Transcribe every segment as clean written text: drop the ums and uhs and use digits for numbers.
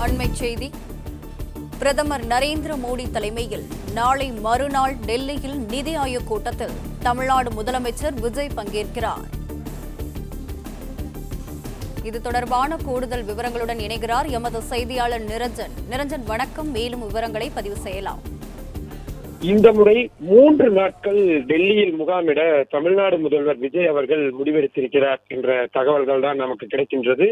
அண்மைச் செய்தி. பிரதமர் நரேந்திர மோடி தலைமையில் நாளை மறுநாள் டெல்லியில் நிதி ஆயோக் கூட்டத்தில் தமிழ்நாடு முதலமைச்சர் விஜய் பங்கேற்கிறார். இது தொடர்பான கூடுதல் விவரங்களுடன் இணைகிறார் எமது செய்தியாளர் நிரஞ்சன். நிரஞ்சன், வணக்கம். மேலும் விவரங்களை பதிவு செய்யலாம். இந்த முறை 3 நாட்கள் டெல்லியில் முகாமிட தமிழ்நாடு முதல்வர் விஜய் அவர்கள் முடிவெடுத்திருக்கிறார் என்ற தகவல்கள் தான் நமக்கு கிடைக்கின்றது.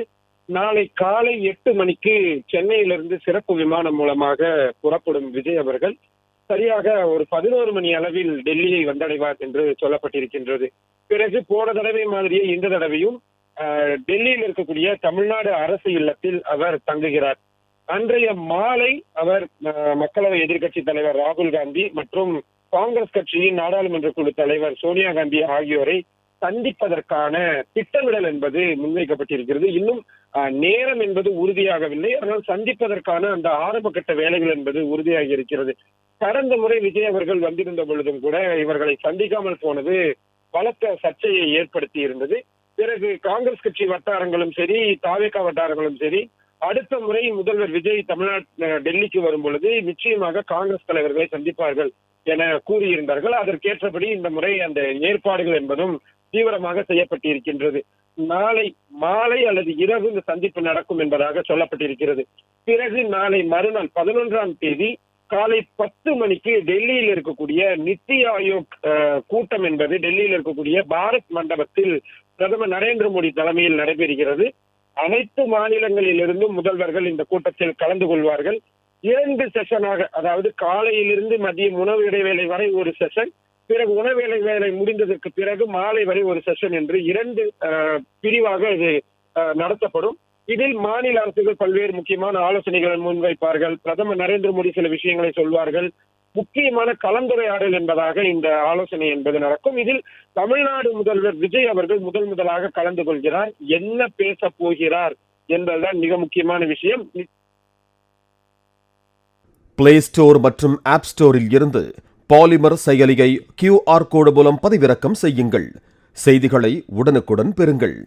நாளை காலை 8 மணிக்கு சென்னையிலிருந்து சிறப்பு விமானம் மூலமாக புறப்படும் விஜய் அவர்கள் சரியாக ஒரு 11 மணி அளவில் டெல்லியை வந்தடைவார் என்று சொல்லப்பட்டிருக்கின்றது. பிறகு போன தடவை மாதிரியே இந்த தடவையும் டெல்லியில் இருக்கக்கூடிய தமிழ்நாடு அரசு இல்லத்தில் அவர் தங்குகிறார். அன்றைய மாலை அவர் மக்களவை எதிர்க்கட்சி தலைவர் ராகுல் காந்தி மற்றும் காங்கிரஸ் கட்சியின் நாடாளுமன்ற குழு தலைவர் சோனியா காந்தி ஆகியோரை சந்திப்பதற்கான திட்டமிடல் என்பது முன்வைக்கப்பட்டிருக்கிறது. இன்னும் நேரம் என்பது உறுதியாகவில்லை. ஆனால் சந்திப்பதற்கான அந்த ஆரம்ப கட்ட வேலைகள் என்பது உறுதியாகி இருக்கிறது. கடந்த முறை விஜய் அவர்கள் வந்திருந்த பொழுதும் கூட இவர்களை சந்திக்காமல் போனது பலத்த சர்ச்சையை ஏற்படுத்தி இருந்தது. பிறகு காங்கிரஸ் கட்சி வட்டாரங்களும் சரி, தாவேகா வட்டாரங்களும் சரி, அடுத்த முறை முதல்வர் விஜய் டெல்லிக்கு வரும் பொழுது நிச்சயமாக காங்கிரஸ் தலைவர்களை சந்திப்பார்கள் என கூறியிருந்தார்கள். அதற்கேற்றபடி இந்த முறை அந்த ஏற்பாடுகள் என்பதும் தீவிரமாக செய்யப்பட்டிருக்கின்றது. நாளை மாலை அல்லது இரவு இந்த சந்திப்பு நடக்கும் என்பதாக சொல்லப்பட்டிருக்கிறது. பிறகு நாளை மறுநாள் 11ஆம் தேதி காலை 10 மணிக்கு டெல்லியில் இருக்கக்கூடிய நித்தி ஆயோக் கூட்டம் என்பது டெல்லியில் இருக்கக்கூடிய பாரத் மண்டபத்தில் பிரதமர் நரேந்திர மோடி தலைமையில் நடைபெறுகிறது. அனைத்து மாநிலங்களிலிருந்தும் முதல்வர்கள் இந்த கூட்டத்தில் கலந்து கொள்வார்கள். 2 செஷனாக, அதாவது காலையிலிருந்து மதியம் உணவு இடைவேளை வரை ஒரு செஷன், பிறகு உணவு இடைவேளை முடிந்ததற்கு பிறகு மாலை வரை ஒரு செஷன் என்று 2 பிரிவாக இது நடத்தப்படும். இதில் மாநில அரசுகள் பல்வேறு முக்கியமான ஆலோசனைகளை முன்வைப்பார்கள். பிரதமர் நரேந்திர மோடி சில விஷயங்களை சொல்வார்கள். முக்கியமான கலந்துரையாடல் என்பதாக இந்த ஆலோசனை என்பது நடக்கும். இதில் தமிழ்நாடு முதல்வர் விஜய் அவர்கள் முதலாக கலந்து கொள்கிறார். என்ன பேச போகிறார் என்பதுதான் மிக முக்கியமான விஷயம். பிளே ஸ்டோர் மற்றும் ஆப் ஸ்டோரில் இருந்து பாலிமர் செயலியை QR கோடு மூலம் பதிவிறக்கம் செய்யுங்கள். செய்திகளை உடனுக்குடன் பெறுங்கள்.